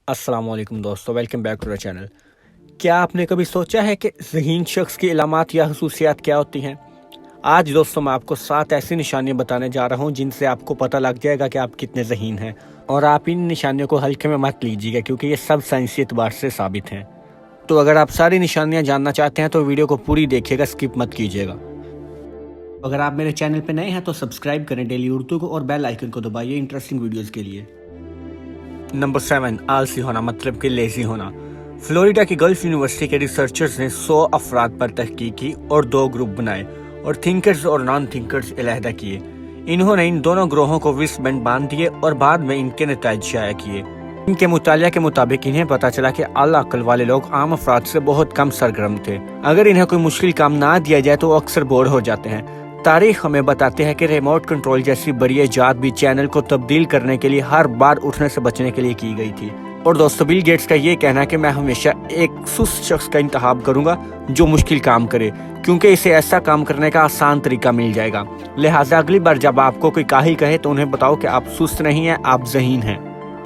अस्सलाम वालेकुम दोस्तों, welcome back to the channel. क्या आपने कभी सोचा है कि ज़हीन शख्स की इलामात या खसूसियात क्या होती हैं? आज दोस्तों मैं आपको 7 ऐसी निशानियां बताने जा रहा हूं जिनसे आपको पता लग जाएगा कि आप कितने ज़हीन हैं। और आप इन निशानियों को हल्के में मत लीजिएगा क्योंकि ये सब साइंसी एतबार से साबित हैं। तो अगर आप सारी निशानियाँ जानना चाहते हैं तो वीडियो को पूरी देखिएगा, स्किप मत कीजिएगा। अगर आप मेरे चैनल पर नए हैं तो सब्सक्राइब करें डेली उर्दू को और बेल आइकन को दबाइए इंटरेस्टिंग वीडियोज़ के लिए। नंबर 7, आलसी होना, मतलब कि लेजी होना। फ्लोरिडा की गल्फ यूनिवर्सिटी के रिसर्चर्स ने 100 अफराद पर तहकीक की और 2 ग्रुप बनाए और थिंकर्स और नॉन थिंकर्स अलहदा किए। इन्होंने इन दोनों ग्रोहों को रिस्टबैंड बांध दिए और बाद में इनके नताइज शाया किए। इनके मुतालिया के मुताबिक इन्हें पता चला कि आला अक्ल वाले लोग आम अफराद से बहुत कम सरगर्म थे। अगर इन्हें कोई मुश्किल काम ना दिया जाए तो वो अक्सर बोर हो जाते हैं। तारीख हमें बताते हैं कि रिमोट कंट्रोल जैसी बड़ी ईजाद भी चैनल को तब्दील करने के लिए हर बार उठने से बचने के लिए की गई थी। और दोस्तों बिल गेट्स का ये कहना है कि मैं हमेशा एक सुस्त शख्स का इंतखाब करूंगा जो मुश्किल काम करे, क्योंकि इसे ऐसा काम करने का आसान तरीका मिल जाएगा। लिहाजा अगली बार जब आपको कोई काहिल कहे तो उन्हें बताओ कि आप सुस्त नहीं हैं, आप ज़हीन हैं।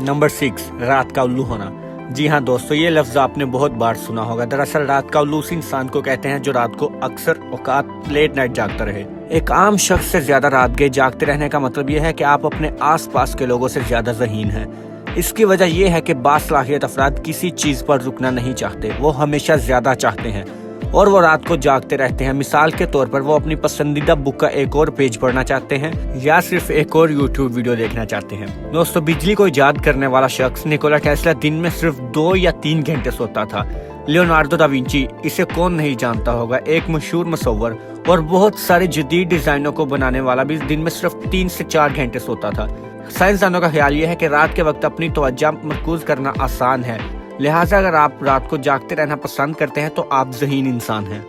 नंबर 6, रात का उल्लू होना। जी हाँ दोस्तों, ये लफ्ज़ आपने बहुत बार सुना होगा। दरअसल रात का उल्लू उस इंसान को कहते हैं जो रात को अक्सर औकात लेट नाइट जागता रहे। एक आम शख्स से ज्यादा रात गए जागते रहने का मतलब यह है कि आप अपने आसपास के लोगों से ज्यादा ज़हीन हैं। इसकी वजह यह है कि बासलाहियत अफराद किसी चीज पर रुकना नहीं चाहते, वो हमेशा ज्यादा चाहते हैं और वो रात को जागते रहते हैं। मिसाल के तौर पर वो अपनी पसंदीदा बुक का एक और पेज पढ़ना चाहते हैं या सिर्फ एक और यूट्यूब वीडियो देखना चाहते हैं। दोस्तों बिजली को ईजाद करने वाला शख्स निकोला टेस्ला दिन में सिर्फ 2 या 3 घंटे सोता था। लियोनार्डो दा विंची, इसे कौन नहीं जानता होगा, एक मशहूर मुसव्वर और बहुत सारे जदीद डिजाइनों को बनाने वाला भी दिन में सिर्फ 3 से 4 घंटे सोता था। साइंसदानों का ख्याल यह है कि रात के वक्त अपनी तवज्जो मरकूज करना आसान है, लिहाजा अगर आप रात को जागते रहना पसंद करते हैं तो आप ज़हीन इंसान हैं।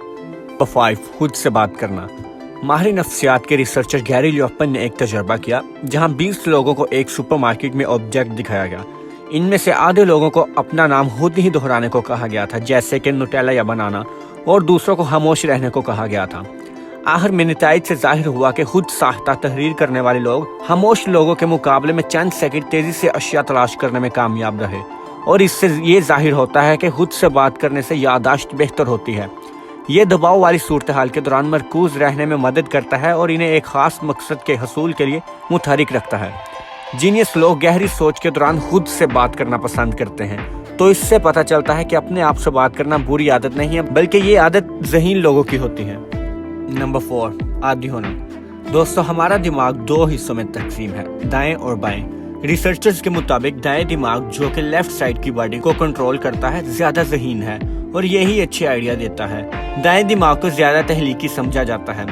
5, खुद से बात करना। माहिर नफ्सियात के रिसर्चर गैरी ल्योपन ने एक तजर्बा किया जहां 20 लोगों को एक सुपरमार्केट में ऑब्जेक्ट दिखाया गया। इनमें से आधे लोगों को अपना नाम खुद ही दोहराने को कहा गया था, जैसे कि नुटेला या बनाना, और दूसरों को खामोश रहने को कहा गया था। आखिर में नताइज से जाहिर हुआ कि खुद साख्ता तहरीर करने वाले लोग खामोश लोगों के मुकाबले में चंद सेकंड तेजी से अशिया तलाश करने में कामयाब रहे। और इससे ये जाहिर होता है कि खुद से बात करने से यादाश्त बेहतर होती है। ये दबाव वाली सूरत हाल के दौरान मरकूज रहने में मदद करता है और इन्हें एक खास मकसद के हसूल के लिए मुतहरिक रखता है। जीनियस लोग गहरी सोच के दौरान खुद से बात करना पसंद करते हैं। तो इससे पता चलता है कि अपने आप से बात करना बुरी आदत नहीं है, बल्कि ये आदत ज़हीन लोगों की होती है। नंबर 4, आदी होना। दोस्तों हमारा दिमाग 2 हिस्सों में तकसीम है, दाएं और बाएं। रिसर्चर्स के मुताबिक दाएं दिमाग जो कि लेफ्ट साइड की बॉडी को कंट्रोल करता है ज्यादा ज़हीन है और यही अच्छे आइडिया देता है। दाएं दिमाग को ज्यादा तहलीकी समझा जाता है,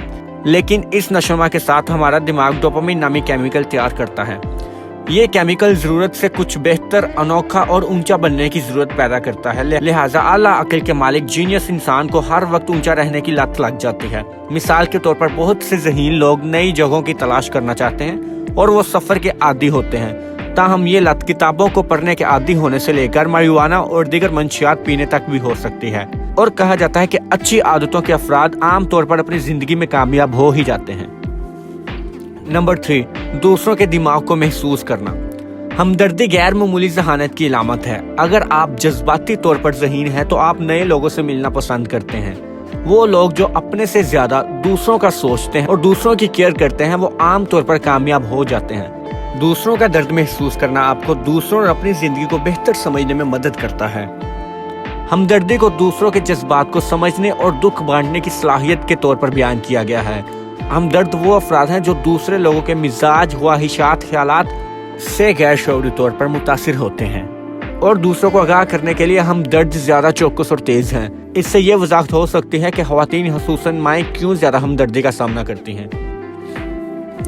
लेकिन इस नशोमा के साथ हमारा दिमाग डोपामिन नामी केमिकल तैयार करता है। ये केमिकल जरूरत से कुछ बेहतर, अनोखा और ऊंचा बनने की जरूरत पैदा करता है। लिहाजा आला अक्ल के मालिक जीनियस इंसान को हर वक्त ऊंचा रहने की लत लग जाती है। मिसाल के तौर पर बहुत से ज़हीन लोग नई जगहों की तलाश करना चाहते हैं और वो सफर के आदी होते हैं। ताहम ये लत किताबों को पढ़ने के आदी होने से लेकर marijuana और दीगर मंशियात पीने तक भी हो सकती है। और कहा जाता है कि अच्छी आदतों के अफराद आम तौर पर अपनी जिंदगी में कामयाब हो ही जाते हैं। नंबर 3, दूसरों के दिमाग को महसूस करना। हमदर्दी गैर मामूली ज़हानत की इलामत है। अगर आप जज्बाती तौर पर ज़हीन हैं तो आप नए लोगों से मिलना पसंद करते हैं। वो लोग जो अपने से ज्यादा दूसरों का सोचते हैं और दूसरों की केयर करते हैं वो आम तौर पर कामयाब हो जाते हैं। दूसरों का दर्द महसूस करना आपको दूसरों और अपनी जिंदगी को बेहतर समझने में मदद करता है। हमदर्दी को दूसरों के जज्बात को समझने और दुख बांटने की सलाहियत के तौर पर बयान किया गया है। हमदर्द वो अफराद हैं जो दूसरे लोगों के मिजाज, ख्वाहिशात, ख्यालात से गैर शऊरी तौर पर मुतासिर होते हैं और दूसरों को आगाह करने के लिए हमदर्द ज्यादा चौकस और तेज हैं। इससे ये वजाहत हो सकती है कि ख्वातीन हुसूसन माएँ क्यों ज्यादा हमदर्दी का सामना करती हैं।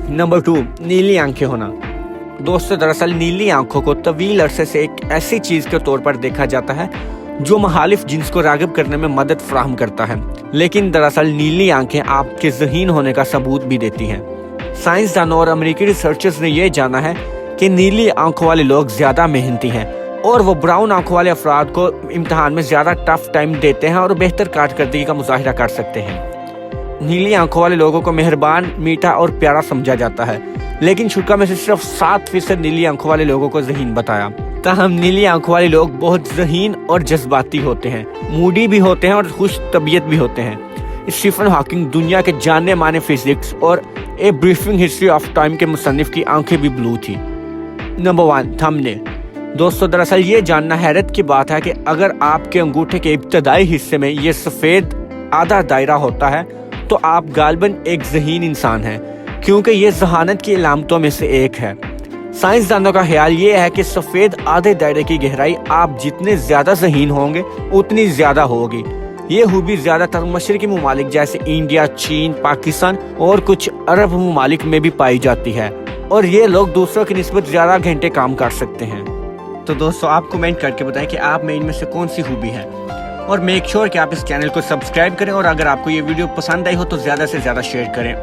नंबर 2, नीली आंखें होना। दोस्तों दरअसल नीली आंखों को तवील अरसे से एक ऐसी चीज के तौर पर देखा जाता है जो मुखालिफ जिन्स को राग़िब करने में मदद फराहम करता है, लेकिन दरअसल नीली आंखें आपके ज़हीन होने का सबूत भी देती हैं। साइंसदानों और अमेरिकी रिसर्चर्स ने यह जाना है कि नीली आंखों वाले लोग ज्यादा मेहनती हैं और वो ब्राउन आंखों वाले अफराद को इम्तिहान में ज्यादा टफ टाइम देते हैं और बेहतर कारकर्दगी का मुजाहिरा कर सकते हैं। नीली आंखों वाले लोगों को मेहरबान, मीठा और प्यारा समझा जाता है, लेकिन शुरा में से सिर्फ 7% नीली आंखों वाले लोगों को ज़हीन बताया। ताहम नीली आंखों वाले लोग बहुत ज़हीन और जज्बाती होते हैं, मूडी भी होते हैं और खुश तबीयत भी होते हैं। स्टीफन हॉकिंग दुनिया के जानने माने फिजिक्स और ए ब्रीफिंग हिस्ट्री ऑफ टाइम के मुसन्निफ की आंखें भी ब्लू थी। Number 1 thumbnail. दोस्तों दरअसल ये जानना हैरत की बात है कि अगर आपके अंगूठे के इब्तदाई हिस्से में ये सफ़ेद आधा दायरा होता है तो आप गालिबन एक ज़हीन इंसान हैं, क्योंकि ये जहानत की इलामतों में से एक है। साइंसदानों का ख्याल ये है कि सफ़ेद आधे दायरे की गहराई आप जितने ज़्यादा ज़हीन होंगे उतनी ज़्यादा होगी। ये खूबी ज़्यादातर मशरकी ममालिक जैसे इंडिया, चीन, पाकिस्तान और कुछ अरब ममालिक में भी पाई जाती है, और ये लोग दूसरों की निस्बत ज़्यादा घंटे काम कर सकते हैं। तो दोस्तों आप कमेंट करके बताएं कि आप में इनमें से कौन सी खूबी है, और मेक श्योर कि आप इस चैनल को सब्सक्राइब करें, और अगर आपको ये वीडियो पसंद आई हो तो ज़्यादा से ज़्यादा शेयर करें।